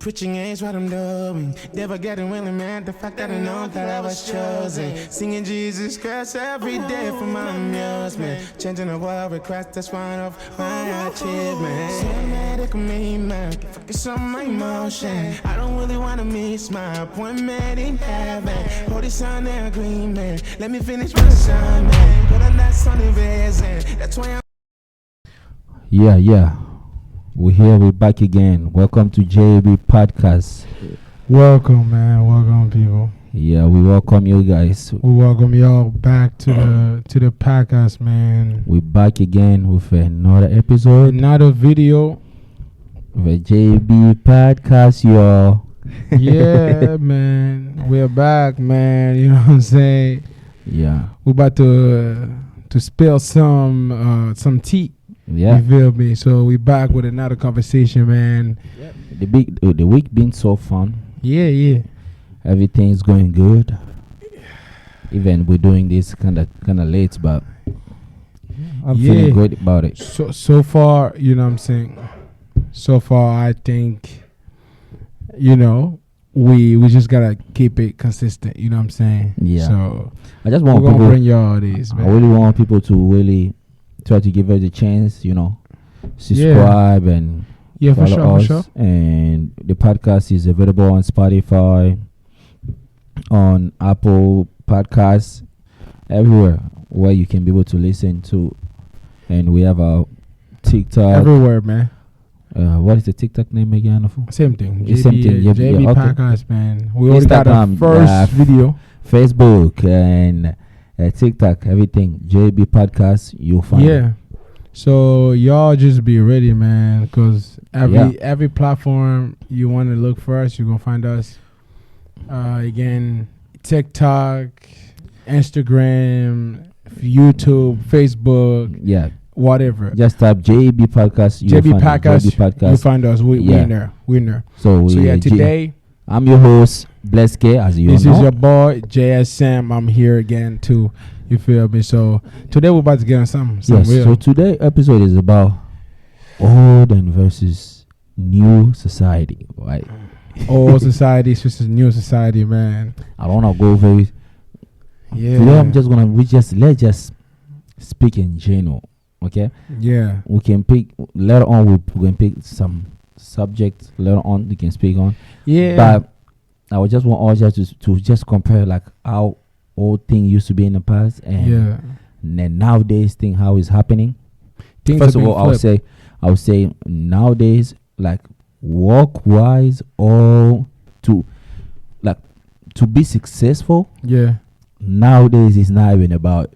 Preaching is what I'm doing. Never getting really mad. The fact that I know that I was chosen. Singing Jesus Christ every day for my amusement. Changing the world request, that's one of my achievements. Cinematic me, man. Focus on my emotion. I don't really want to miss my appointment in heaven. Hold this on the agreement. Let me finish my assignment. Put on that sunny vision. That's why I'm. Yeah. We're here. We're back again. Welcome to JB Podcast. Welcome, man. Welcome, people. Yeah, we welcome you guys. We welcome y'all back to the podcast, man. We're back again with another episode. Another video. The JB Podcast, y'all. Yeah, man. We're back, man. You know what I'm saying? Yeah. We're about to spill some tea. Yeah. You feel me? So we back with another conversation, man. The week been so fun. Yeah. Everything's going good. Even we're doing this kind of late, but I'm feeling good about it. So far, you know what I'm saying? So far, I think, you know, we just gotta keep it consistent. You know what I'm saying? Yeah. So I just want we're people gonna bring y'all this, man. I really want people to really try to give us a chance, you know, subscribe and follow us. And the podcast is available on Spotify, on Apple Podcasts, everywhere where you can be able to listen to. And we have our TikTok. Everywhere, man. What is the TikTok name again? Same thing. JB okay. Podcast, man. We already got our first video. Facebook and TikTok, everything. JB Podcast, you'll find. Yeah. So y'all just be ready, man, because every platform you want to look for us, you're gonna find us. Again, TikTok, Instagram, YouTube, Facebook. Yeah. Whatever. Just type JB Podcast. JB Podcast. You find us. We're in there. So today I'm your host, Bless K, as you know. This is your boy JSM. I'm here again too. You feel me? So today we're about to get on something real. So today's episode is about old and versus new society, right? Old society versus new society, man. I don't want to go very. Yeah. Today I'm just gonna let's just speak in general, okay? Yeah. We can pick later on. We can pick some subjects later on. We can speak on. Yeah. But I would just want all just to just compare like how old thing used to be in the past and then nowadays thing how it's happening. First of all, I would say nowadays, like work wise or to be successful. Yeah. Nowadays it's not even about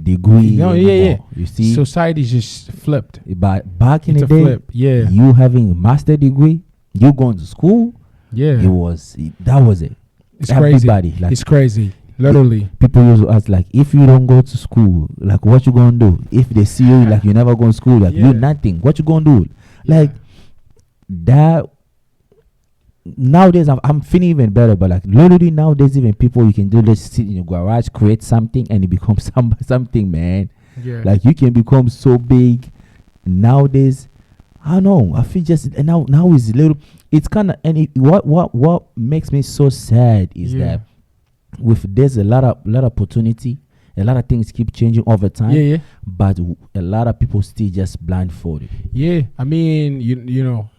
degree. No, yeah. You see, society's just flipped. But back in It's the day, flip. Yeah. you having a master degree, you going to school. Yeah. That was it. It's Everybody, crazy. like, it's crazy. Literally. People used to ask, like, if you don't go to school, like, what you gonna do? If they see you, like, you never go to school, like, you nothing, what you gonna do? Like, that, nowadays, I'm feeling even better, but, like, literally nowadays, even people, you can do this, sit in your garage, create something, and it becomes something, man. Yeah. Like, you can become so big. Nowadays, I don't know, I feel just, and now it's a little, it's kind of, and what makes me so sad is that there's a lot of opportunity, a lot of things keep changing over time, but a lot of people still just blindfolded. Yeah, I mean, you know,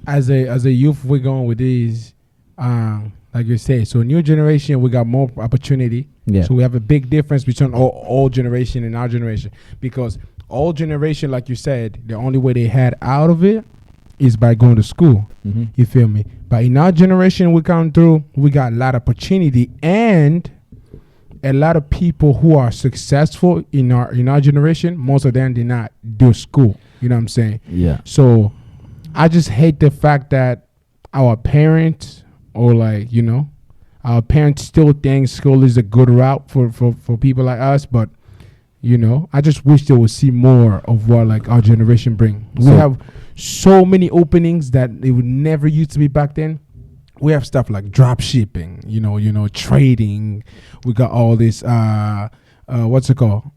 as a youth, we're going with these, like you say. So new generation, we got more opportunity. Yeah. So we have a big difference between old generation and our generation, because old generation, like you said, the only way they had out of it is by going to school. Mm-hmm. You feel me? But in our generation, we come through, we got a lot of opportunity and a lot of people who are successful in our generation. Most of them did not do school. You know what I'm saying? Yeah. So I just hate the fact that our parents, or like, you know, our parents still think school is a good route for people like us. But, you know, I just wish they would see more of what like our generation bring. We have so many openings that it would never used to be back then. We have stuff like drop shipping, you know, trading. We got all this, what's it called?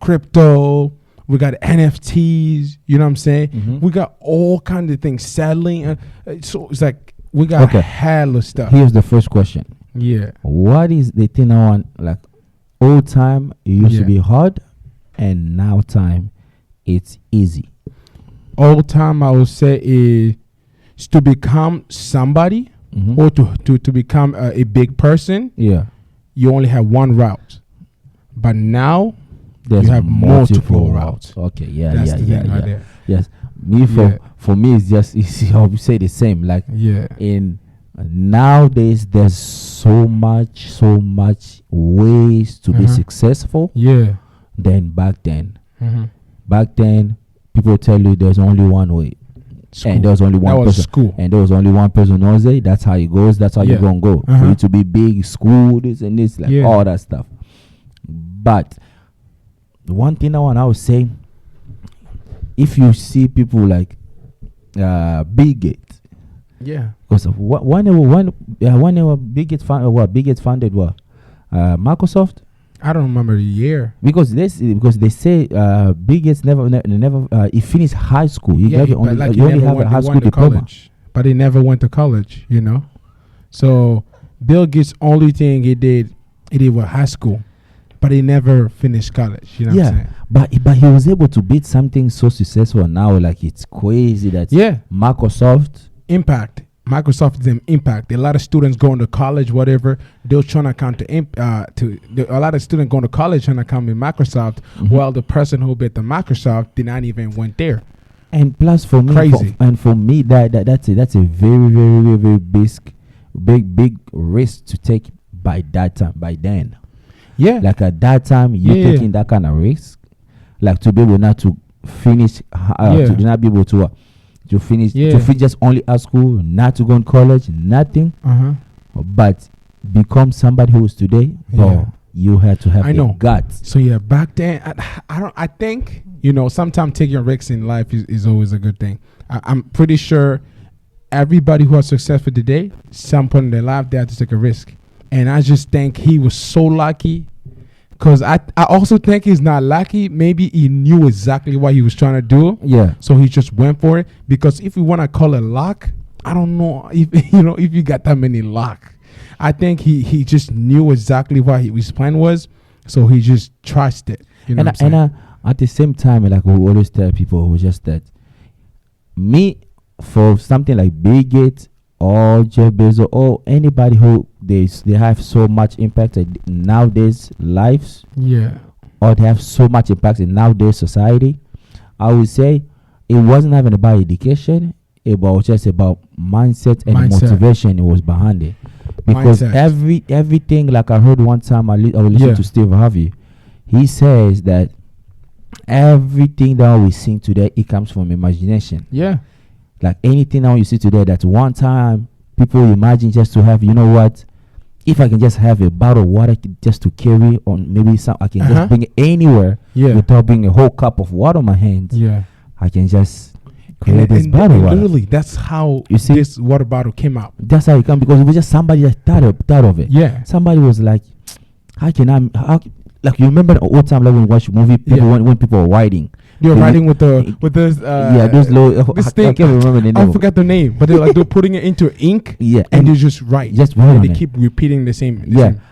Crypto. We got NFTs. You know what I'm saying? We got all kinds of things. Selling. So it's like we got hell of stuff. Here's the first question. Yeah. What is the thing I want? Like old time, it used to be hard, and now time, it's easy. Old time, I would say, is to become somebody or to become a big person. Yeah. You only have one route, but now There's you have multiple routes. Okay, yeah, That's yeah, the yeah, thing yeah. right there. Yes, for me, it's just I would say the same. Like in nowadays, there's so much ways to be successful. Yeah. Than back then. Back then, people tell you there's only one way. School. And there was only one person. School. And there was only one person knows it. That's how it goes. That's how you're gonna go. For you to be big, school, this and this, like all that stuff. But the one thing I would say, if you see people like Bill Gates, because whenever Bill Gates founded what Microsoft. I don't remember the year because they say Bill Gates never he finished high school. He only have a high school diploma, but he never went to college. You know, so Bill Gates only thing he did with high school, but he never finished college. You know what I'm saying? But he was able to beat something so successful now. Like it's crazy that Microsoft impact. Microsoft is an impact. A lot of students going to college, whatever. They're trying to count a lot of students going to college trying to come in Microsoft. While the person who bit the Microsoft did not even went there. And plus, for me, that's a very, very, very big risk to take by that time. By then, like at that time, you're taking that kind of risk, like to be able not to finish, to not be able to finish just only at school, not to go to college, nothing, but become somebody who is today. You had to have the guts. So back then, I think sometimes taking risks in life is always a good thing. I'm pretty sure everybody who is successful today, some point in their life, they have to take a risk, and I just think he was so lucky. Because I also think he's not lucky. Maybe he knew exactly what he was trying to do. Yeah. So he just went for it. Because if you want to call it luck, I don't know if you got that many luck. I think he just knew exactly what his plan was. So he just trusted. And at the same time, like we always tell people who just that, me, for something like Bill Gates or Jeff Bezos or anybody who they have so much impact in nowadays lives, or they have so much impact in nowadays society, I would say it wasn't even about education. It was just about mindset and motivation. It was behind it, because everything, like I heard one time, I will listen to Steve Harvey. He says that everything that we see today, it comes from imagination. Like anything now you see today, that one time people imagine just to have, if I can just have a bottle of water just to carry on, maybe I can just bring it anywhere without bringing a whole cup of water in my hands. I can just create this bottle of water. Literally, that's how this water bottle came out. That's how it came, because it was just somebody that thought of it. Somebody was like, like you remember the old time, like when we watch a movie, when people were riding. You're riding with this those low. This thing. I can't remember the name. I forgot the name, but they're putting it into ink. And you just write. And they keep repeating the same.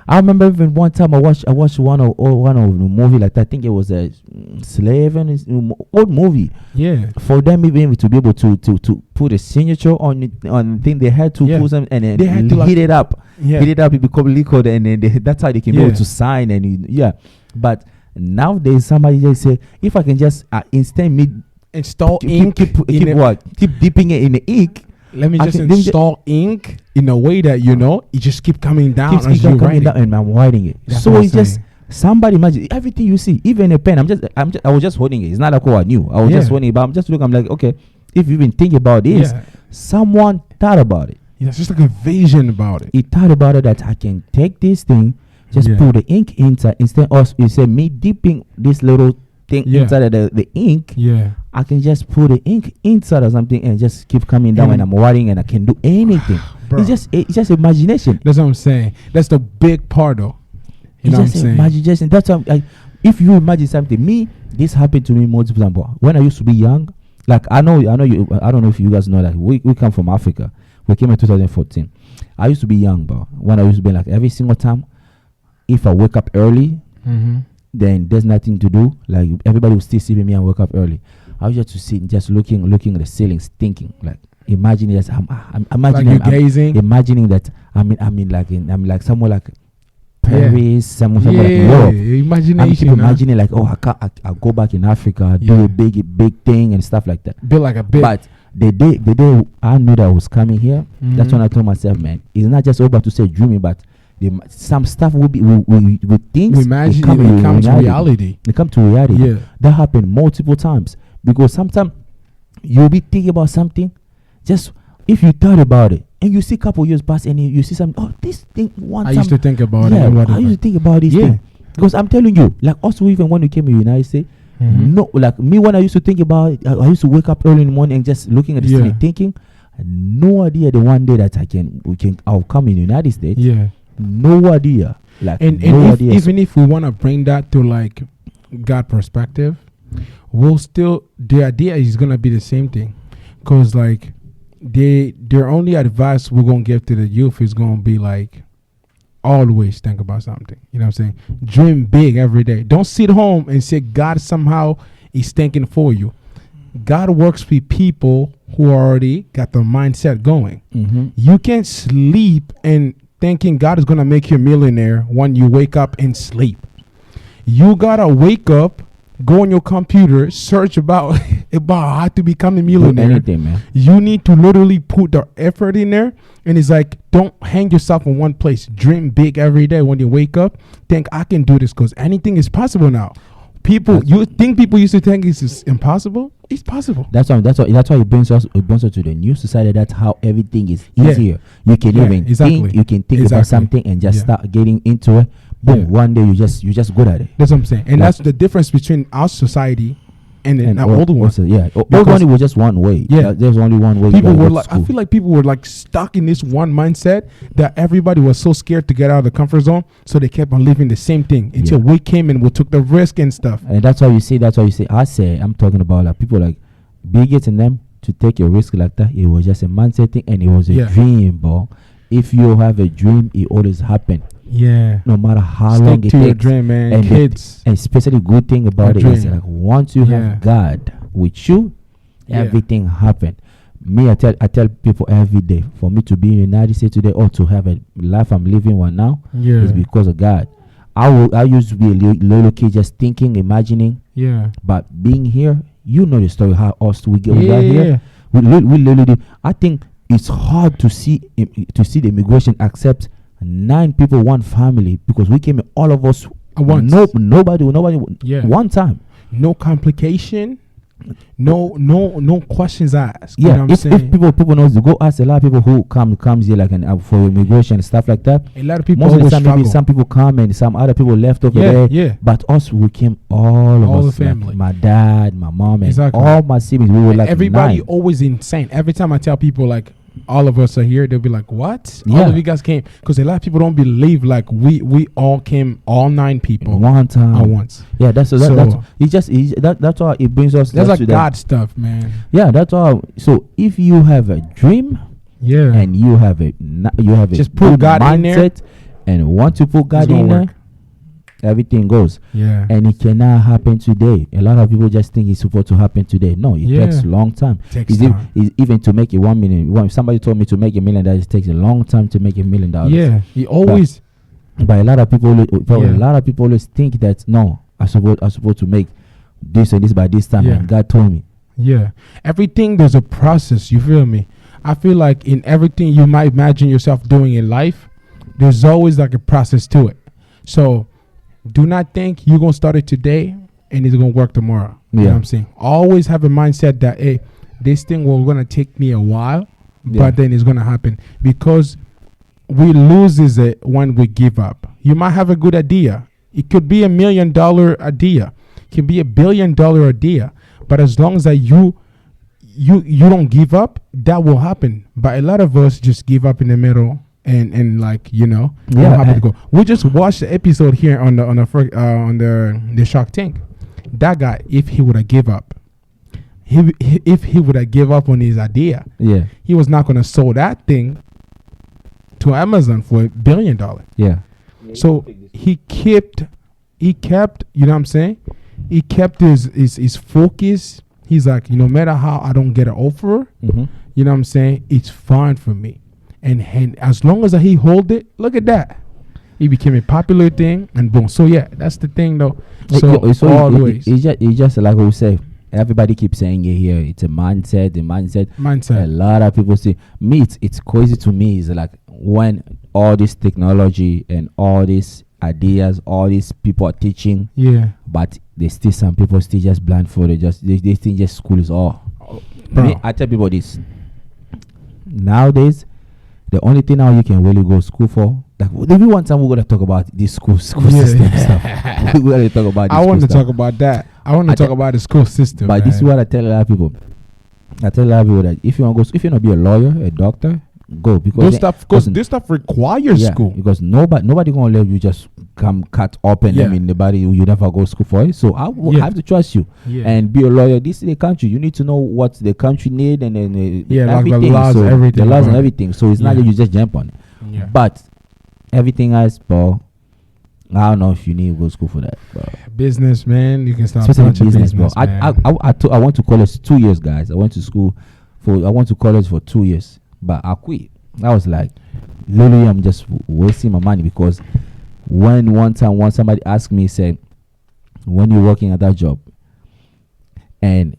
I remember even one time I watched one of the movie like that. I think it was a slave and old movie. For them even to be able to put a signature on the thing, they had to put them and then they had to heat it up. Heat it up, it become liquid, and then that's how they can be able to sign but. Nowadays, somebody just say, if I can just install ink, keep dipping it in the ink. Let me just install ink in a way that it just keep coming down as you write it. And I'm writing it. So it's just somebody imagine everything you see, even a pen. I was just holding it. It's not like I knew. I was just holding it, but I'm just looking. I'm like, okay, if you've been thinking about this, someone thought about it. It's just like a vision about it. He thought about it, that I can take this thing. Just put the ink inside. Instead of me dipping this little thing inside of the ink, I can just put the ink inside or something and just keep coming down when I'm writing, and I can do anything. It's just imagination. That's what I'm saying. That's the big part, though. You know what I'm saying? Imagination. That's what if you imagine something, this happened to me multiple times. When I used to be young, like I know you. I don't know if you guys know that we come from Africa. We came in 2014. I used to be young, but when I used to be like every single time, if I wake up early, then there's nothing to do. Like everybody will still see me and wake up early. I was just to sit, just looking at the ceilings, thinking like. Imagining that I'm imagining like gazing. Imagining that I'm like somewhere like Paris, somewhere like Europe. Imagination. I'm imagining like I'll go back in Africa, do a big thing and stuff like that. Build like a big. But the day I knew that I was coming here, that's when I told myself, man, it's not just over to say dreaming, but some stuff will be we think we imagine it comes to reality. It come to reality. Yeah, that happened multiple times because sometimes you'll be thinking about something. Just if you thought about it and you see a couple years pass and you see something, this thing one time. I used to think about it. I used to think about this thing. Because I'm telling you, like also even when we came to the United States, no, like me when I used to think about it, I used to wake up early in the morning and just looking at this thing and thinking, no idea the one day that I'll come in the United States. Yeah. No idea. Like idea. Even if we want to bring that to like God perspective, we'll still the idea is gonna be the same thing. Cause like their only advice we're gonna give to the youth is gonna be like always think about something. You know what I'm saying? Dream big every day. Don't sit home and say God somehow is thinking for you. God works with people who already got the mindset going. You can't sleep and thinking God is gonna make you a millionaire when you wake up and sleep. You gotta wake up, go on your computer, search about how to become a millionaire. Anything, man. You need to literally put the effort in there. And it's like, don't hang yourself in one place. Dream big every day. When you wake up, think, I can do this because anything is possible now. You think people used to think it's impossible? It's possible. That's why it brings us to the new society. That's how everything is easier. You can even think. You can think about something and just start getting into it. Boom! One day you just good at it. That's what I'm saying, and that's the difference between our society and the older one. Old one was just one way. Yeah, there's only one way. People were like, I feel like people were like stuck in this one mindset that everybody was so scared to get out of the comfort zone, so they kept on living the same thing until we came and we took the risk and stuff. And that's why you say. I'm talking about like people like Bill Gates and them to take a risk like that. It was just a mindset thing, and it was a dream, bro. If you have a dream, it always happen. Yeah. No matter how long it takes. Your dream, man. And kids. And especially good thing about it is like once you have God with you, everything happen. Me, I tell people every day, for me to be in the United States today or to have a life I'm living right now is because of God. I used to be a little kid just thinking, imagining. Yeah. But being here, you know the story how us we got here. We literally do. I think it's hard to see the immigration accept 9 people, 1 family, because we came in all of us at once. Nobody one time. No complication. No questions asked. Yeah, you know what if people knows to go ask a lot of people who comes here like for immigration and stuff like that. A lot of people most of the time struggle. Maybe some people come and some other people left over there. Yeah. But us, we came all of us, the family. Like my dad, my mom, and all my siblings. We were like everybody 9. Always insane. Every time I tell people like all of us are here, they'll be like, what? All of you guys came? Because a lot of people don't believe like we all came, all 9 people one time at once. Yeah, that's why it brings us. That's like God stuff, man. Yeah, that's all. So if you have a dream, and you have a just put God mindset in there, and want to put God in there, everything goes. Yeah. And it cannot happen today. A lot of people just think it's supposed to happen today. No, it takes a long time. Even to make it 1 million. Somebody told me to make $1 million, it takes a long time to make $1 million. Yeah. He always. But a lot of people, always think that no, I'm supposed to make this and this by this time. And God told me. Yeah. Everything, there's a process. You feel me? I feel like in everything you might imagine yourself doing in life, there's always like a process to it. So do not think you're going to start it today and it's going to work tomorrow. You know what I'm saying? Always have a mindset that, hey, this thing will going to take me a while, but then it's going to happen. Because we loses it when we give up. You might have a good idea. It could be $1 million idea. It can be $1 billion idea. But as long as that you don't give up, that will happen. But a lot of us just give up in the middle and like, you know, Yeah, I'm happy to go. We just watched the episode here on the Shark Tank. That guy, if he would have give up, if he would have give up on his idea, yeah, he was not gonna sell that thing to Amazon for $1 billion. yeah. So he kept, you know what I'm saying? He kept his focus. He's like, no matter how I don't get an offer, Mm-hmm. you know what I'm saying? It's fine for me. And as long as he hold it, look at that. It became a popular thing, and boom. So yeah, that's the thing though. So always, It's just like we say. Everybody keeps saying it here. It's a mindset. mindset. A lot of people say me. It's crazy to me. Is like when all this technology and all these ideas, all these people are teaching. Yeah. But there's still some people still just blindfolded. They think just school is all. Me, I tell people this. Nowadays, the only thing now you can really go to school for, like every one time we're gonna talk about this school system stuff. We're gonna talk about. I want to talk about that. I want to talk about the school system. But this is what I tell a lot of people. I tell a lot of people that if you want to go, if you want to be a lawyer, a doctor, go, because this stuff requires school. Because nobody gonna let you just come cut open them in the body. You never go to school for it. So I have to trust you and be a lawyer. This is the country. You need to know what the country need and then everything. Like the laws, so everything. The laws and everything. So it's not that you just jump on it. Yeah. But everything else, bro, I don't know if you need to go to school for that, bro. Business, man, you can start business, bro. Man. I went to college 2 years, guys. I went to college for 2 years, but I quit. I was like, literally, I'm just wasting my money because one time somebody asked me, said, when you're working at that job, and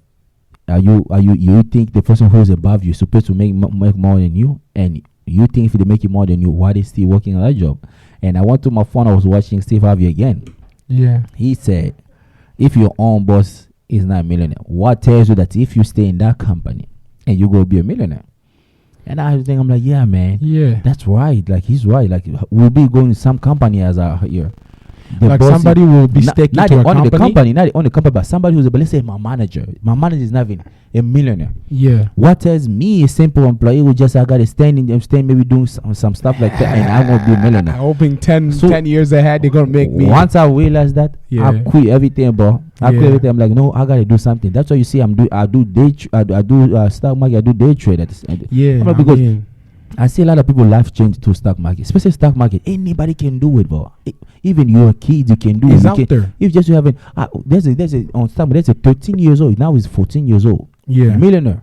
you think the person who's above you is supposed to make more than you, and you think if they make you more than you, why they still working at that job? And I went to my phone. I was watching Steve Harvey again. Yeah. He said, if your own boss is not a millionaire, what tells you that if you stay in that company and you go be a millionaire? And I was thinking, I'm like, yeah, man. Yeah. That's right. Like, he's right. Like, we'll be going to some company as our here. Like somebody will be sticking to a company. Not the only company, but somebody who's, let's say my manager. My manager is not even a millionaire. Yeah. What tells me a simple employee who just, I got to stand maybe doing some stuff like that, and I won't be a millionaire. Hoping 10 years ahead, they're going to make me. Once I realized that, I quit everything, bro. I quit everything. I'm like, no, I got to do something. That's why you see I do stock market, I do day trade. Yeah. Because I see a lot of people life change to stock market, especially stock market. Anybody can do it, bro. Even your kids, you can do it. It's out there. If just you haven't, there's a on stock market. There's a 13 years old. Now he's 14 years old. Yeah, millionaire.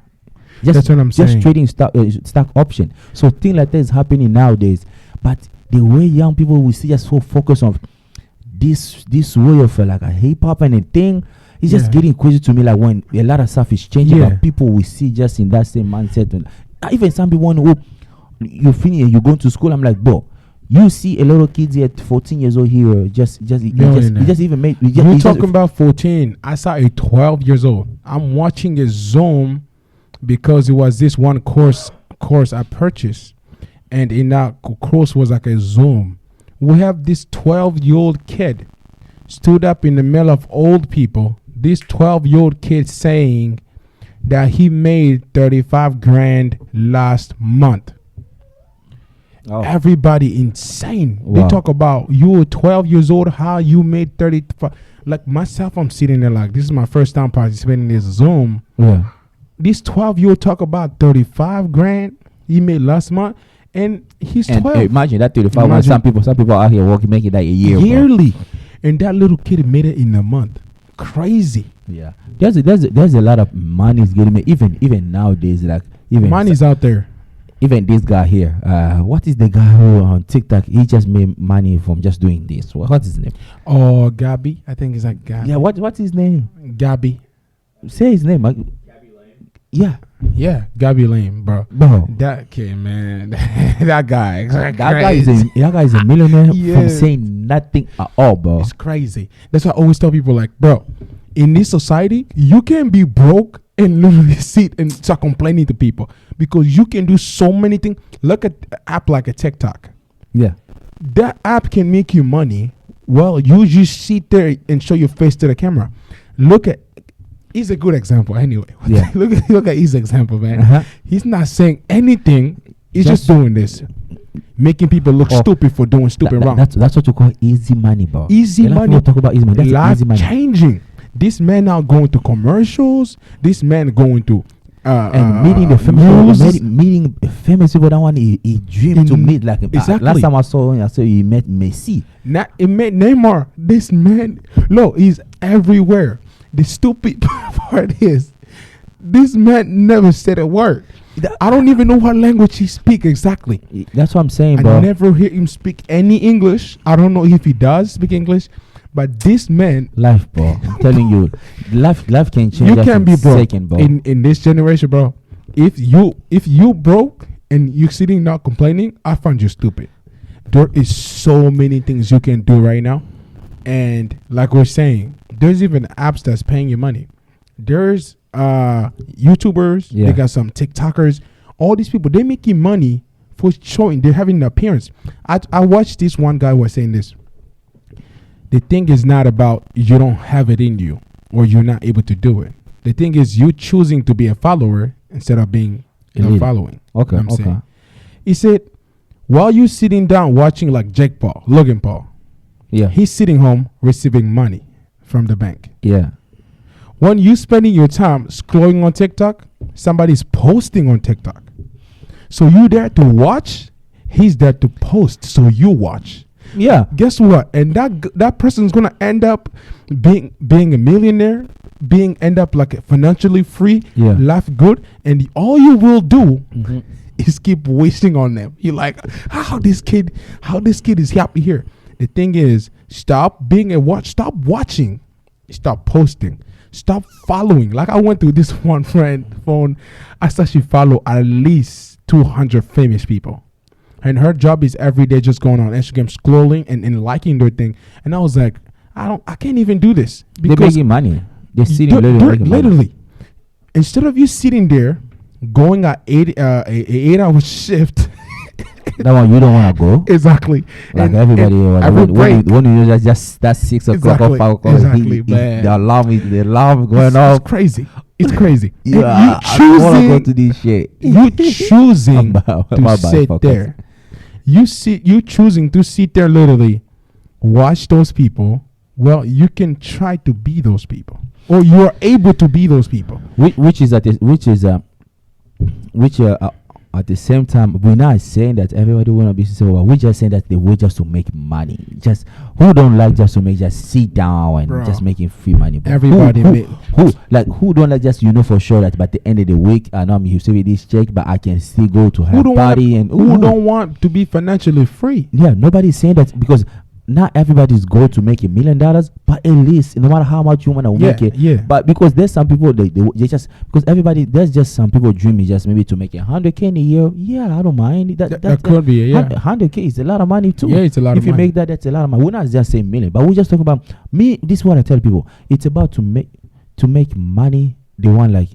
That's what I'm saying. Just trading stock option. So things like that is happening nowadays. But the way young people will see just so focused on this way of like a hip hop and a thing. It's just getting crazy to me. Like when a lot of stuff is changing, but people will see just in that same mindset. Even some people who you finish and you go to school, I'm like, bro, you see a lot of kids at 14 years old here, you just even make. You're talking about 14. I saw a 12 years old. I'm watching a Zoom because it was this one course I purchased, and in that course was like a Zoom. We have this 12-year-old kid stood up in the middle of old people. This 12-year-old kid saying that he made 35 grand last month. Oh. Everybody insane. Wow. They talk about you were 12 years old, how you made 35. Like myself, I'm sitting there like, this is my first time participating in this Zoom. Yeah. This 12-year-old talk about 35 grand he made last month, and he's 12. Imagine that 35. When some people out here working, making that a year. Yearly. Bro. And that little kid made it in a month. Crazy. Yeah. There's a lot of money is getting made. Even nowadays, like even money's out there. Even this guy here, what is the guy who on TikTok? He just made money from just doing this. What's his name? Oh, Gabby. I think it's like Gabby. Yeah. What's his name? Gabby. Say his name. Gabby Lane. Yeah, Gabby Lane, bro. That kid, man. that guy. That guy is a millionaire from saying nothing at all, bro. It's crazy. That's why I always tell people, like, bro, in this society, you can be broke and literally sit and start complaining to people because you can do so many things. Look at an app like a TikTok. Yeah. That app can make you money. Well, you just sit there and show your face to the camera. He's a good example anyway. Yeah. look at his example, man. He's not saying anything. He's just doing this. making people look stupid for doing stupid wrong. That's what you call easy money, bro. Easy money. Talk about easy money. That's easy money. Changing. This man now going to commercials. This man going to and meeting the famous meeting famous people. That one he dreamed to meet. Like exactly. Last time I saw he met Messi. He met Neymar. This man, look, he's everywhere. The stupid part is, this man never said a word. I don't even know what language he speak exactly. That's what I'm saying, bro. I never hear him speak any English. I don't know if he does speak English, but this man, life, bro. I'm telling you, life can change. You can be broke second, bro. In this generation, bro. If you broke and you sitting not complaining, I find you stupid. There is so many things you can do right now, and like we're saying, there's even apps that's paying you money. There's YouTubers, they got some TikTokers, all these people, they're making money for showing, they're having an appearance. I watched this one guy was saying this. The thing is not about you don't have it in you or you're not able to do it. The thing is you choosing to be a follower instead of being following. Okay, you know what I'm saying? He said, while you sitting down watching like Logan Paul, he's sitting home receiving money from the bank. Yeah. When you spending your time scrolling on TikTok, somebody's posting on TikTok. So you there to watch, he's there to post, so you watch. Yeah. Guess what? And that person's gonna end up being a millionaire, end up like financially free, life good, and all you will do is keep wasting on them. You're like, how this kid is happy here. The thing is, stop watching, stop posting. Stop following. Like I went to this one friend phone. I saw she follow at least 200 famous people. And her job is every day just going on Instagram, scrolling and liking their thing. And I was like, I can't even do this. They're making money. They're sitting literally. Instead of you sitting there, going at 8-hour shift. That one you don't want to go. Exactly. Like everybody, when you just that's 6 o'clock or 5 o'clock. Exactly, man. The alarm going off. It's crazy. It's crazy. Yeah, I want to go to this shit. You choosing to sit there. You choosing to sit there literally, watch those people. Well, you can try to be those people, or you are able to be those people. At the same time, we're not saying that everybody want to be successful. We're just saying that they way just to make money. Just who don't like just to make just sit down and just making free money. Bro. Everybody who don't like just for sure that by the end of the week I know I'm used to this check, but I can still go to have party and who don't want to be financially free. Yeah, nobody's saying that because not everybody's goal to make $1 million, but at least no matter how much you want to make it. Yeah. But because there's some people they just because there's just some people dreaming just maybe to make $100K in a year. Yeah, I don't mind. That could be 100K is a lot of money too. Yeah, it's a lot of money. If you make that, that's a lot of money. We're not just saying million, but we're just talking about me. This is what I tell people. It's about to make money. They want like.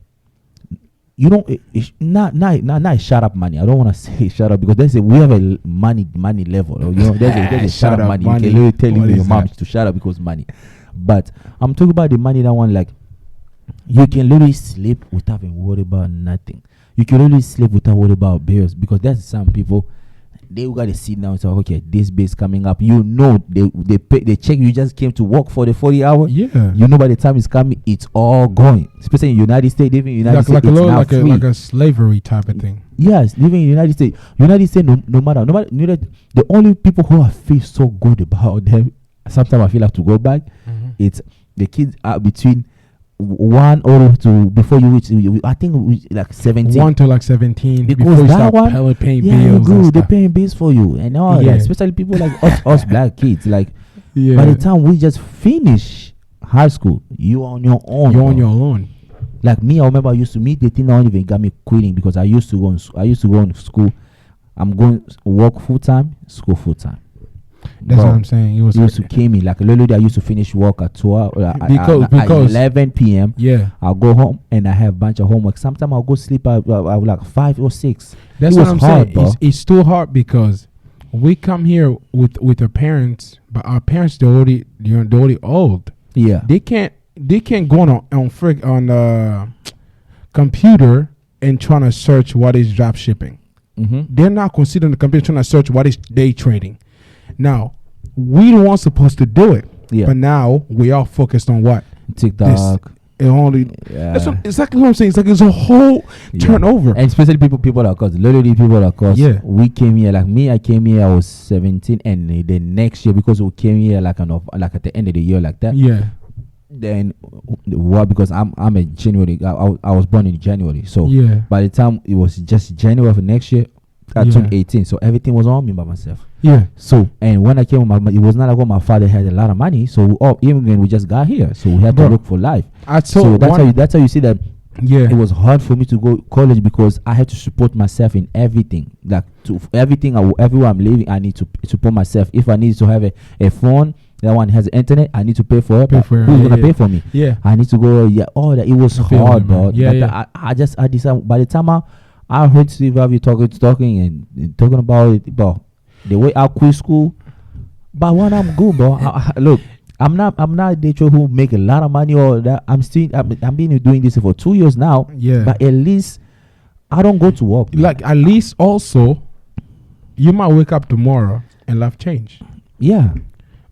You know, not shut up money. I don't want to say shut up because we have a money level. There's a shut up money. You can literally tell your mom to shut up because money. But I'm talking about the money that one like you can literally sleep without having worry about nothing. You can literally sleep without worry about bills because there's some people they got to sit down and say, okay, this base coming up. They pay, they check you just came to work for the 40 hours. Yeah. By the time it's coming, it's all going. Especially in United States, living in United States, it's not free. Like a slavery type of thing. Yes, living in United States. United States, no matter, the only people who I feel so good about them, sometimes I feel like to go back, it's the kids are between 1 or 2 before you reach, I think like 17. 1 to like 17 because you that one paying bills. Good, they're paying bills for you and all that. Especially people like us black kids. Like by the time we just finish high school, you on your own. You're on your own. Like me, I remember I used to meet the thing that even got me quitting because I used to go on school. I'm going work full time, school full time. That's what I'm saying. It used to kill me. Like literally, I used to finish work at 12 because 11 p.m. Yeah, I'll go home and I have a bunch of homework. Sometimes I'll go sleep at like 5 or 6. That's what I'm saying. It's too hard because we come here with our parents, but our parents they're already old. Yeah, they can't go on computer and trying to search what is drop shipping. They're not considering the computer trying to search what is day trading. Now, we the ones supposed to do it. Yeah. But now we are focused on what? TikTok. It only that's exactly what I'm saying. It's like it's a whole turnover. And especially people like us, literally people like us. Yeah. We came here like me. I came here. I was 17, and the next year because we came here like at the end of the year like that. Yeah. Then what? Because I'm a January. I was born in January. So by the time it was just January for next year, I turned 18. So everything was on me by myself. Yeah. So and when I came, it was not like my father had a lot of money. So even when we just got here, so we had to look for life. So that's how you see that. Yeah. It was hard for me to go college because I had to support myself in everything. Like everywhere I'm living, I need to support myself. If I need to have a phone, that one has internet, I need to pay for it. Who's gonna pay for me? Yeah. I need to go. Yeah. All that. It was hard, bro. Yeah. I decided by the time I heard Steve Harvey talking and talking about it, bro. The way I quit school, but when I'm good, bro. Look, I'm not the teacher who make a lot of money or that. I've been doing this for 2 years now. Yeah. But at least I don't go to work. Like at least also, you might wake up tomorrow and life change. Yeah.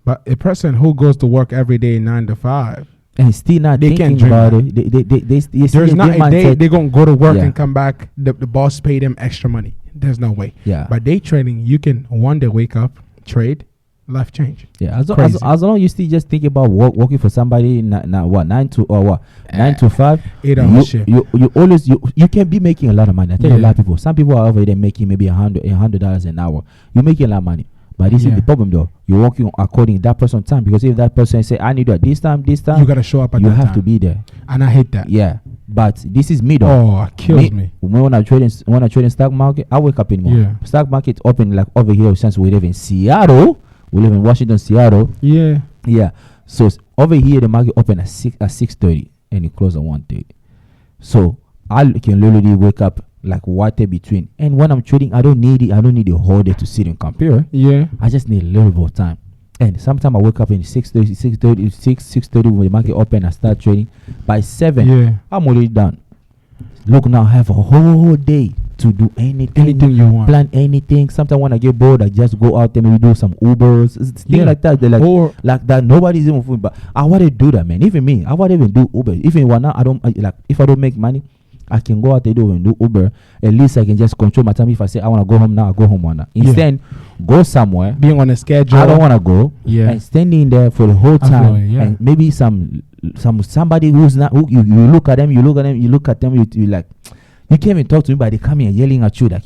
But a person who goes to work every day 9 to 5 and still not thinking about it, there's not a day they're gonna go to work and come back. The boss pay them extra money. There's no way. Yeah. By day trading, you can one day wake up, trade, life change. Yeah. As long as you still just think about working for somebody, 9 to 5. 8 hours shift. You always you can be making a lot of money. I tell you a lot of people. Some people are over there making maybe $100 an hour. You're making a lot of money. But this is the problem though. You're working according to that person's time, because if that person say I need you at this time, you gotta show up at that time. You have to be there. And I hate that. Yeah. But this is me though. Oh, it kills me. When I trade in stock market, I wake up in the morning. Yeah. Stock market open like over here since we live in Seattle. We live in Washington, Seattle. Yeah. Yeah. So over here the market open at 6:30 and it close at 1:30. So I can literally wake up like what between. And when I'm trading, I don't need it. I don't need the whole day to sit in computer. Yeah. I just need a little bit of time. And sometimes I wake up in 6:30 when the market open. I start trading. By 7, I'm already done. Look now, I have a whole day to do anything you want. Plan anything. Sometimes when I get bored, I just go out there, maybe do some Ubers, things like that. They're like that. Nobody's even food, but I want to do that, man. Even me, I want to even do Uber. Even when I don't like, if I don't make money, I can go out there and do Uber. At least I can just control my time. If I say I want to go home now, I go home now. Instead, go somewhere. Being on a schedule. I don't want to go. Yeah. And standing there for the whole time. And maybe somebody who's not. Who you look at them. You look at them. You like. You can't even talk to me, but they come here yelling at you like.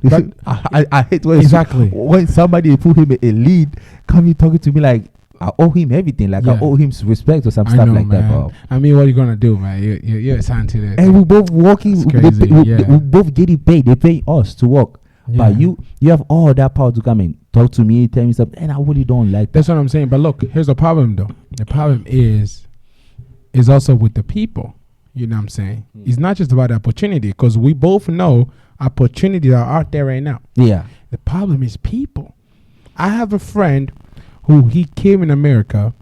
But I hate when somebody put him a lead. Come here talking to me like. I owe him everything. Like I owe him respect or some stuff like that, bro. I mean, what are you gonna do, man? You're assigned to that. And we both working. We both getting paid. They pay us to work. Yeah. But you have all that power to come and talk to me, tell me something, and I really don't like that. That's what I'm saying. But look, here's the problem, though. The problem is also with the people. You know what I'm saying? It's not just about the opportunity, because we both know opportunities are out there right now. Yeah. The problem is people. I have a friend who he came in America,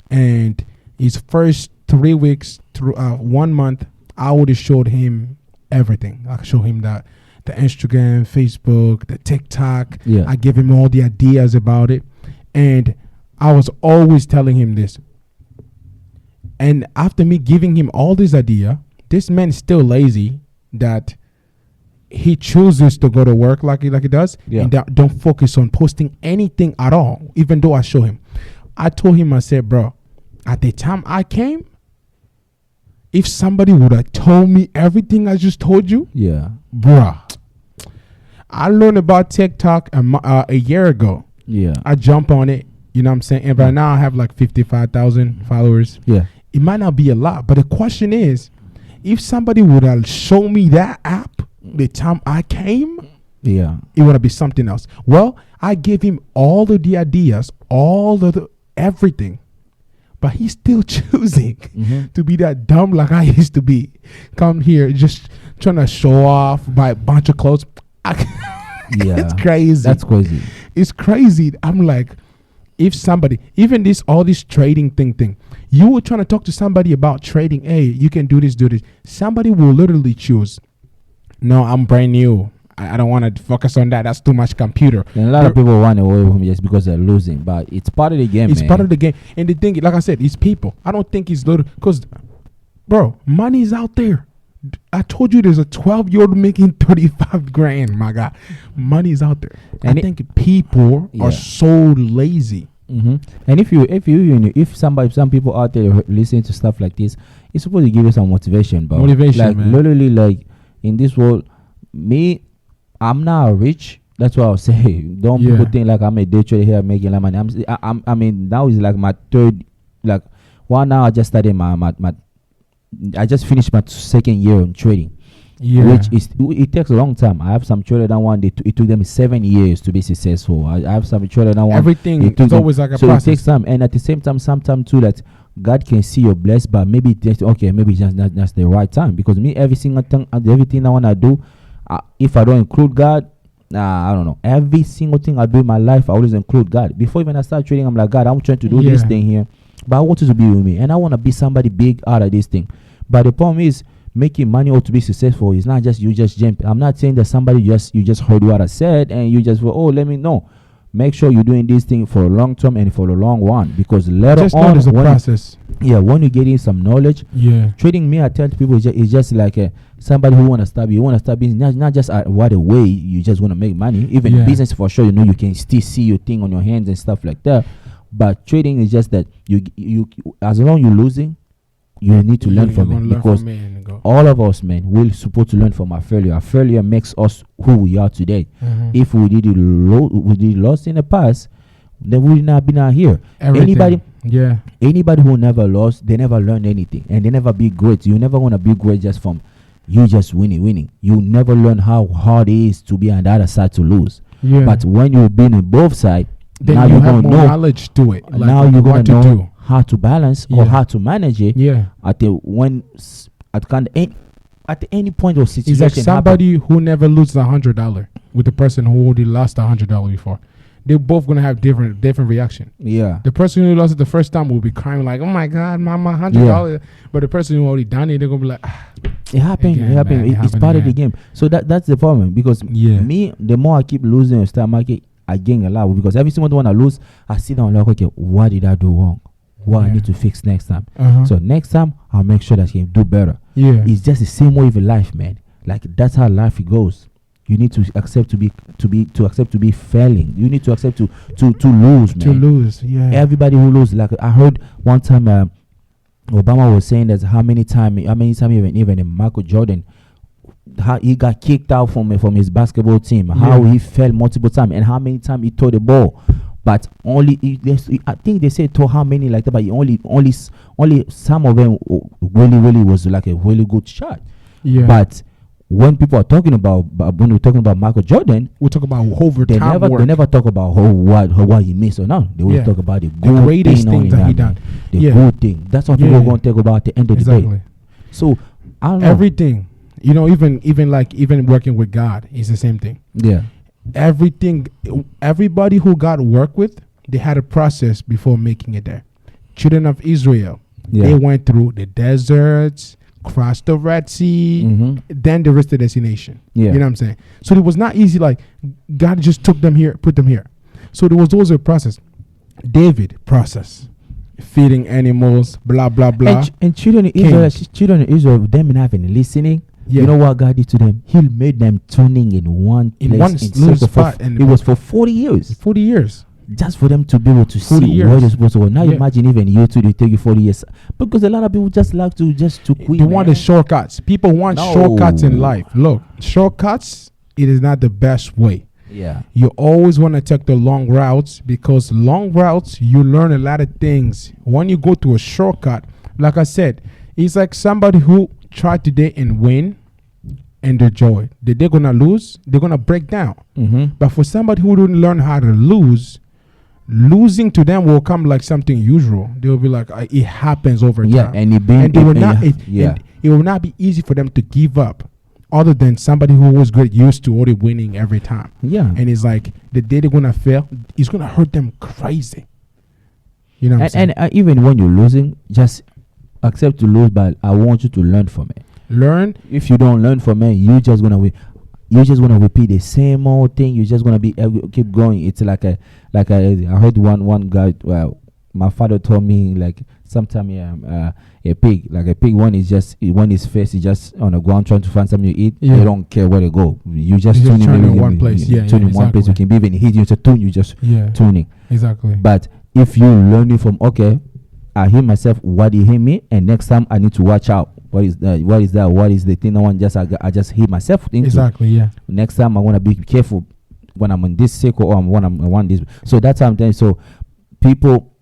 and his first 3 weeks through 1 month, I would have showed him everything. I showed him the Instagram, Facebook, the TikTok. Yeah. I gave him all the ideas about it, and I was always telling him this. And after me giving him all this idea, this man is still lazy that he chooses to go to work like he does, and don't focus on posting anything at all, even though I show him. I told him, I said, bro, at the time I came, if somebody would have told me everything I just told you, bruh, I learned about TikTok a year ago. Yeah. I jump on it, you know what I'm saying? And right now I have like 55,000 followers. Yeah. It might not be a lot, but the question is, if somebody would have shown me that app the time I came, it would have been something else. Well, I gave him all of the ideas, all of the everything, but he's still choosing to be that dumb like I used to be. Come here, just trying to show off, buy a bunch of clothes. It's crazy. That's crazy. It's crazy. I'm like, if somebody, even all this trading thing, you were trying to talk to somebody about trading. Hey, you can do this. Somebody will literally choose. No, I'm brand new. I don't want to focus on that. That's too much computer. And a lot of people run away from it just because they're losing, but it's part of the game. It's part of the game. And the thing, like I said, it's people. I don't think it's little, because, bro, money's out there. I told you there's a 12-year-old making 35 grand, my God. Money's out there. And I think people are so lazy. Mm-hmm. And if some people out there listening to stuff like this, it's supposed to give you some motivation, bro. Like, man. Literally, like, in this world, I'm not rich. That's what I'll say. Don't people think like I'm a day trader here making like money. I mean, now is like my third, like, one now I just started I just finished my second year in trading. Yeah. Which it takes a long time. I have some traders that one it took them 7 years to be successful. I have some traders that one everything it's always like a process. So it takes time, and at the same time, sometimes too that God can see you're blessed, but maybe maybe that's the right time, because me everything I want to do, if I don't include God, I don't know. Every single thing I do in my life, I always include God. Before even I start trading, I'm like, God, I'm trying to do this thing here, but I want you to be with me, and I want to be somebody big out of this thing. But the problem is, making money or to be successful is not just you just jump. I'm not saying that you just heard what I said and you just let me know. Make sure you're doing this thing for a long term and for a long run, because later just on, there's a process. When you get in some knowledge, trading, me I tell people it's just like somebody who want to start. You want to start business, not just what a way you just want to make money. Even business, for sure, you can still see your thing on your hands and stuff like that. But trading is just that you as long as you're losing, you need to learn from it, because all of us, man, we're supposed to learn from our failure. Our failure makes us who we are today. Mm-hmm. If we did lost in the past, then we would not be out here. Everything. Anybody who never lost, they never learn anything, and they never be great. You never want to be great just from you just winning. You never learn how hard it is to be on the other side to lose. Yeah. But when you've been on both sides, then now you have more knowledge to it. Like now you're going to know how to balance or how to manage it. Yeah. At any point of situation. It's like somebody who never loses $100 with the person who already lost $100 before. They're both gonna have different reaction. Yeah. The person who lost it the first time will be crying like, "Oh my God, mama, $100." Yeah. But the person who already done it, they're gonna be like, "It happened. It's part of the game." So that's the problem, because me, the more I keep losing in the stock market, I gain a lot, because every single one I lose, I sit down like, okay, what did I do wrong? What I need to fix next time. So next time I'll make sure that I can do better. Yeah. It's just the same way with life, man. Like, that's how life goes. You need to accept to be failing. You need to accept to lose, man. To lose, yeah. Everybody who loses, like I heard one time Obama was saying that how many times even Michael Jordan, how he got kicked out from his basketball team, how he fell multiple times, and how many times he threw the ball. But I think they say to how many like that, but only some of them really was like a really good shot. Yeah. But when people are talking about when we're talking about Michael Jordan, we talk about overtime work. They never talk about what he missed or not. They will talk about the greatest thing that he done. The good thing. That's what people are going to talk about at the end of the day. So I don't know. Everything, even working with God is the same thing. Yeah. Everybody who God worked with, they had a process before making it there. Children of Israel, they went through the deserts, crossed the Red Sea, then they reached the destination. Yeah. You know what I'm saying? So it was not easy, like God just took them here, put them here. So there was also a process. David, process. Feeding animals, blah, blah, blah. And children of Israel, them not even listening. Yeah. You know what God did to them? He made them tuning in one spot. And it was for 40 years. 40 years. Just for them to be able to see where they're supposed to go. Now imagine even you two, they take you 40 years. Because a lot of people just like to quit. They want the shortcuts. People want shortcuts in life. Look, shortcuts, it is not the best way. Yeah. You always want to take the long routes, because long routes, you learn a lot of things. When you go to a shortcut, like I said, it's like somebody who tried today and win, and their joy. They're going to lose, they're going to break down. But for somebody who didn't learn how to lose, losing to them will come like something usual. They will be like, it happens over time. Yeah, it will not be easy for them to give up, other than somebody who was great used to already winning every time. Yeah. And it's like, the day they're going to fail, it's going to hurt them crazy. You know what I'm saying? And even when you're losing, just accept to lose, but I want you to learn from it. Learn. If you don't learn from it, you just gonna win. you just want to repeat the same old thing. You're just gonna be keep going. It's like I heard one guy. Well, my father told me like sometime a pig one is just when his face is just on the ground trying to find something to eat. Yeah. They don't care where they go. You just tune in one place. Tune in one place. You can be even hit you to tune. You just tuning. Exactly. But if you learn it from I hear myself, what he hear me, and next time I need to watch out. What is that? What is the thing? I just hear myself into. Exactly. Yeah. Next time I want to be careful when I'm on this circle or when I'm on this. So that's how I'm telling. So people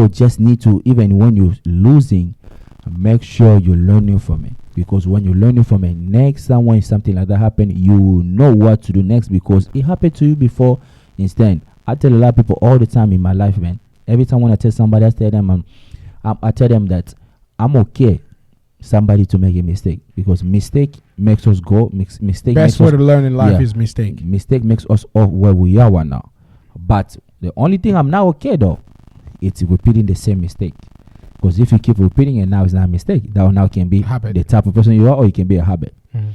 just need to, even when you're losing, make sure you're learning from it. Because when you're learning from it, next time when something like that happen, you know what to do next because it happened to you before. Instead, I tell a lot of people all the time in my life, man. Every time when I tell somebody, I tell them I tell them that I'm okay somebody to make a mistake because mistake makes us go. Mistake. Best way to learn in life is mistake. Mistake makes us off where we are right now. But the only thing I'm now okay though, it's repeating the same mistake. Because if you keep repeating it now, it's not a mistake. That now can be habit. The type of person you are, or it can be a habit. Mm-hmm.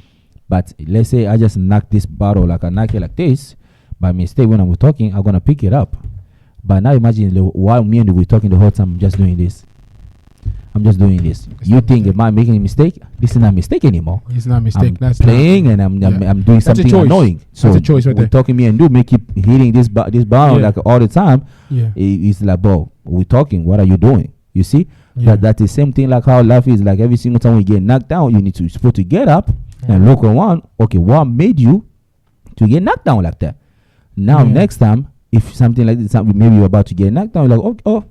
But let's say I just knock this bottle, like I knock it like this, by mistake when I'm talking, I'm gonna pick it up. But now imagine while me and we're talking the whole time, I'm just doing this. You think, am I making a mistake? This is not a mistake anymore. It's not a mistake. That's playing and I'm doing that's something annoying. So that's a choice right there. Talking me and keep hitting this bottle like all the time. Yeah. It's like, bro, we're talking. What are you doing? You see? Yeah. That's the same thing like how life is. Like every single time we get knocked down, you're supposed to get up and look around. Okay, what made you to get knocked down like that? Now, next time, if something like this, maybe you're about to get knocked down, you're like, oh,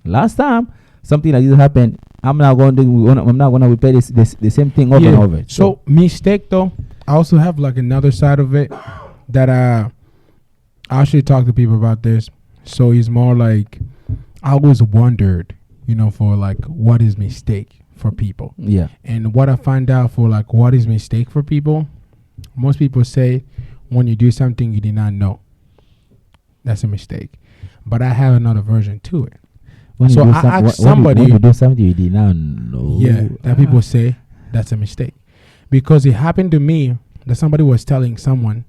last time something like this happened, I'm not going to repeat the same thing over and over. So mistake though, I also have like another side of it that I actually talk to people about this. So it's more like I always wondered, for like what is mistake for people. Yeah. And what I find out for like what is mistake for people, most people say when you do something you did not know. That's a mistake. But I have another version to it. So I asked somebody. When you do something you did not know. Yeah, that people say that's a mistake. Because it happened to me that somebody was telling someone,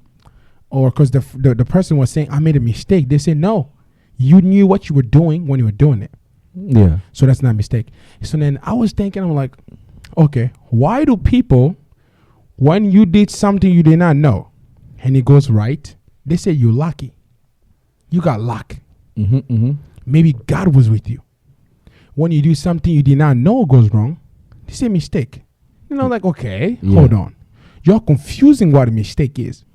or because the person was saying, I made a mistake. They said, no, you knew what you were doing when you were doing it. Yeah. So that's not a mistake. So then I was thinking, I'm like, okay, why do people, when you did something you did not know and it goes right, they say you're lucky. You got luck. Mm-hmm, mm-hmm. Maybe God was with you. When you do something you did not know goes wrong, they say mistake. Like, okay, hold on. You're confusing what a mistake is.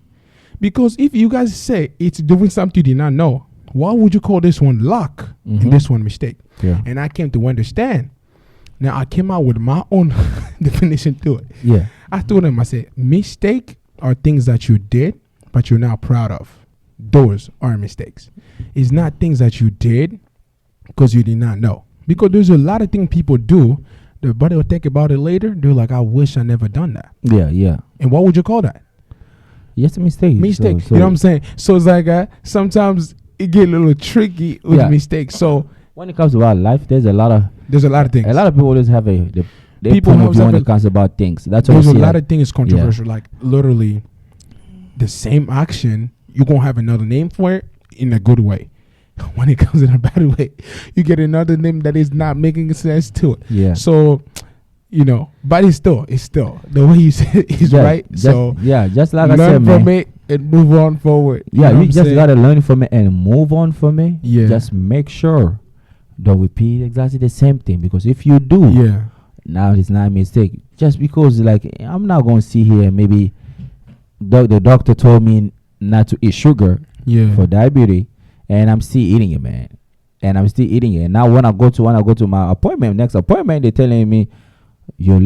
Because if you guys say it's doing something you did not know, why would you call this one luck and this one mistake? Yeah. And I came to understand. Now, I came out with my own definition to it. Yeah. I told them, I said, mistake are things that you did, but you're not proud of. Those are mistakes. It's not things that you did because you did not know. Because there's a lot of things people do, but they'll think about it later. They're like, I wish I never done that. Yeah, yeah. And what would you call that? Yes, a mistake. Mistake. So you know what I'm saying? So it's like sometimes it get a little tricky with mistakes. So when it comes to our life, there's a lot of things. A lot of people always have people point of view when it comes about things. That's what there's a lot of things controversial. Like literally, the same action, you're gonna have another name for it in a good way. When it comes in a bad way, you get another name that is not making sense to it. Yeah. So, but it's still the way you say it is right. Just like I said, learn from it and move on forward. You just gotta learn from it and move on from it. Yeah. Just make sure don't repeat exactly the same thing, because if you do, now it's not a mistake. Just because, like, I'm not gonna see here. Maybe the doctor told me not to eat sugar for diabetes, and I'm still eating it, man. And I'm still eating it. And now when I go to my next appointment, they're telling me your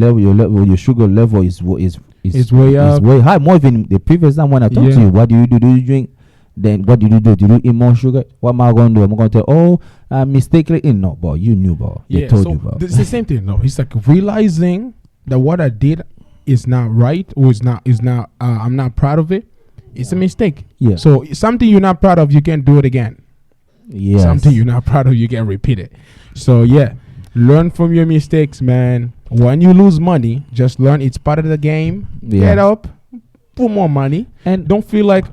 sugar level is way up. It's way high, more than the previous time when I talked to you. What do you do? Do you drink? Then what did you do? Did you eat more sugar? What am I going to do? I'm going to tell, mistakenly. No, boy, you knew, boy. They told you, boy. It's the same thing, though. It's like realizing that what I did is not right, or I'm not proud of it. It's a mistake. Yeah. So something you're not proud of, you can't do it again. Yes. Something you're not proud of, you can repeat it. So learn from your mistakes, man. When you lose money, just learn it's part of the game. Get up, put more money, and don't feel like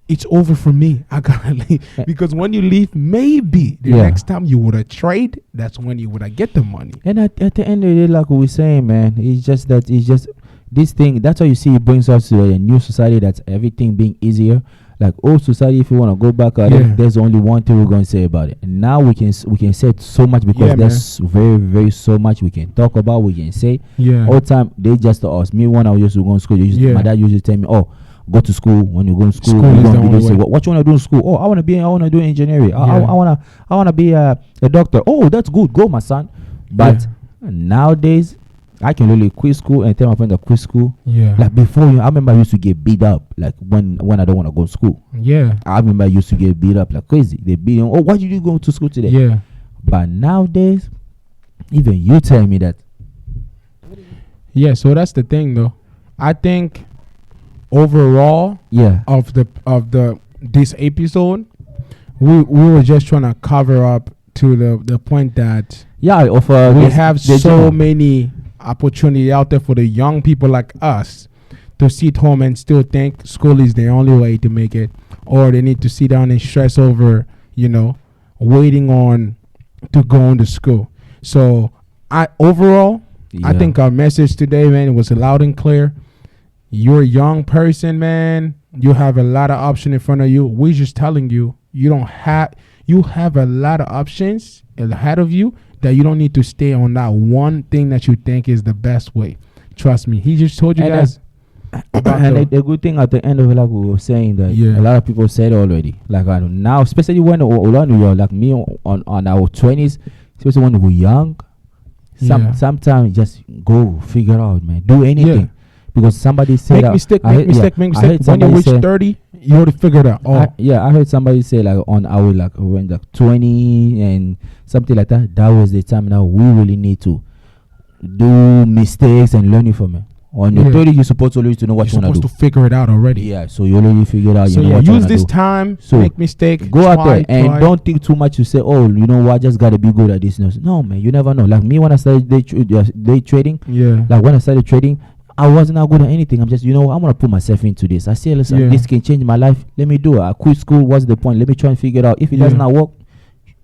it's over for me. I gotta leave. Because when you leave, maybe the next time you would have trade, that's when you would have get the money. And at the end of the day, like we were saying, man, it's just this thing. That's how you see it brings us to a new society. That's everything being easier. Like old society, if you want to go back at it, there's only one thing we're going to say about it. And now we can say so much because there's very, very so much we can talk about, we can say. Yeah. All the time, they just us. Me, when I used to go to school, my dad used to tell me, oh, go to school. When you go to school you're going to do this. What you want to do in school? Oh, I want to do engineering. I want to be a doctor. Oh, that's good. Go, my son. But nowadays, I can really quit school and tell my friend to quit school. Yeah. Like before, I remember I used to get beat up. Like when I don't want to go to school. Yeah. I remember I used to get beat up like crazy. They beat him. Oh, why did you go to school today? Yeah. But nowadays, even you tell me that. Yeah. So that's the thing, though. I think overall, of this episode, we were just trying to cover up to the point that we have so many opportunity out there for the young people like us to sit home and still think school is the only way to make it, or they need to sit down and stress over, waiting on to go on to school. So I think our message today, man, was loud and clear. You're a young person, man. You have a lot of options in front of you. We're just telling you, you have a lot of options ahead of you that you don't need to stay on that one thing that you think is the best way. Trust me. He just told you guys. And the good thing at the end of it, like we were saying, that a lot of people said already. Like now, especially when you're like me on our 20s, especially when we're young, sometimes just go figure out, man. Do anything. Yeah. Because somebody said make mistake. When you reach 30, you already figured out. I heard somebody say like on our when 20 and something like that. That was the time now we really need to do mistakes and learning from it. On your 30, you're supposed to know what you want to do. You're supposed to figure it out already. Yeah, so you already figured out. So use this time. So make mistake. Go out there and don't think too much to say, oh, you know what, I just gotta be good at this. No, man, you never know. Like me when I started day trading. Yeah. Like when I started trading, I wasn't not good at anything. I'm just, I'm going to put myself into this. I say, listen, this can change my life. Let me do it. I quit school. What's the point? Let me try and figure it out. If it does not work,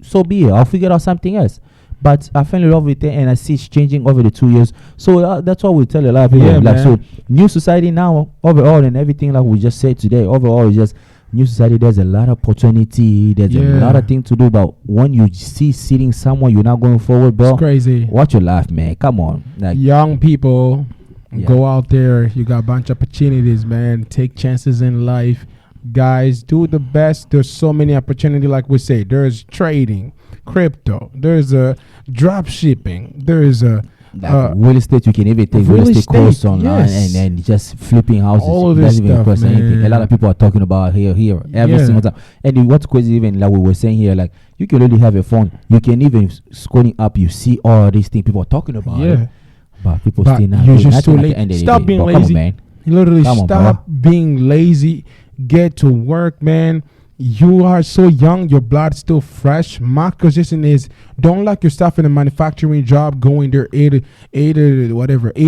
so be it. I'll figure out something else. But I fell in love with it, and I see it's changing over the 2 years. So that's what we tell a lot of people. So new society now, overall, and everything like we just said today, overall, is just new society. There's a lot of opportunity. There's a lot of things to do. But when you see sitting somewhere, you're not going forward, bro. It's crazy. Watch your life, man. Come on. Like young people. Go out there. You got a bunch of opportunities, man. Take chances in life. Guys, do the best. There's so many opportunities, like we say. There's trading, crypto. There's drop shipping. There's real estate. You can even take real estate course online and just flipping houses. All of this stuff, man. A lot of people are talking about here every single time. And what's crazy, even like we were saying here, like you can really have a phone. You can even scrolling up. You see all these things people are talking about. Yeah. But people still not. You're just too late. Stop being lazy. Man. Literally, stop being lazy. Get to work, man. You are so young. Your blood's still fresh. My position is don't lock yourself in a manufacturing job, going there 8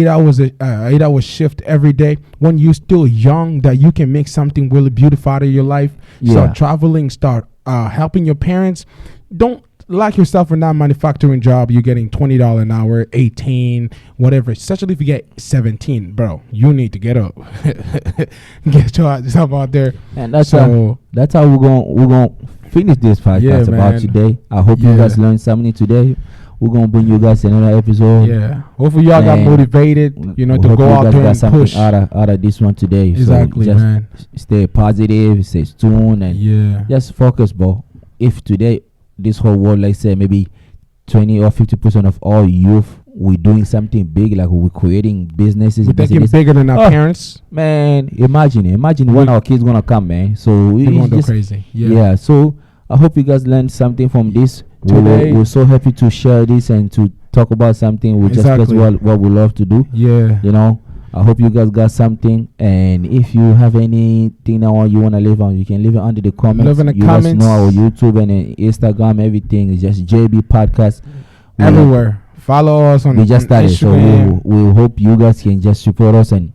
hours shift every day. When you're still young, that you can make something really beautiful out of your life. Start traveling. Start helping your parents. Don't lock yourself in that manufacturing job. You're getting $20 an hour, 18, whatever. Especially if you get 17, bro. You need to get up, get yourself out there. And that's how we're gonna finish this podcast about today. I hope you guys learned something today. We're gonna bring you guys another episode. Yeah, hopefully y'all got motivated. To go out there and push out of this one today. Exactly, so just man. Stay positive, stay tuned, and just focus, bro. If today this whole world, like say maybe 20 or 50% of all youth, we're doing something big, like we're creating businesses. We're thinking bigger than our parents. Man, imagine when our kids gonna come, man. So we're gonna go crazy. Yeah. So I hope you guys learned something from this. We're so happy to share this and to talk about something. That's what we love to do. Yeah. I hope you guys got something, and if you have anything that you want to leave on, you can leave it under the comments. Leave in the comments. Guys know our YouTube and Instagram, everything is just JB Podcast. Everywhere. Follow us on. We just started, Instagram. so we hope you guys can just support us and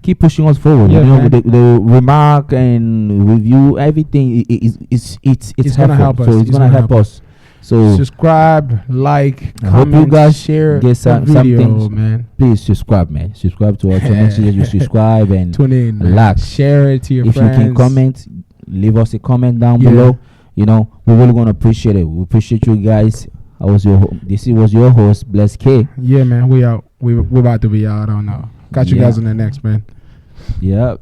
keep pushing us forward. Yeah, you know, man. the remark and review, everything. It's gonna help us. So it's gonna help us. So subscribe, like, I comment, hope you guys share get the video, something, man. Please subscribe, man. Subscribe to us. So make sure that you subscribe and Tune in, man. like. Share it to your If friends. you can comment, leave us a comment down Yeah. below. You know, we're really gonna appreciate it. We appreciate you guys. Was your host, Bless K. Yeah, man. We out. We're about to be out on. Catch you Yeah. guys on the next, man. Yep.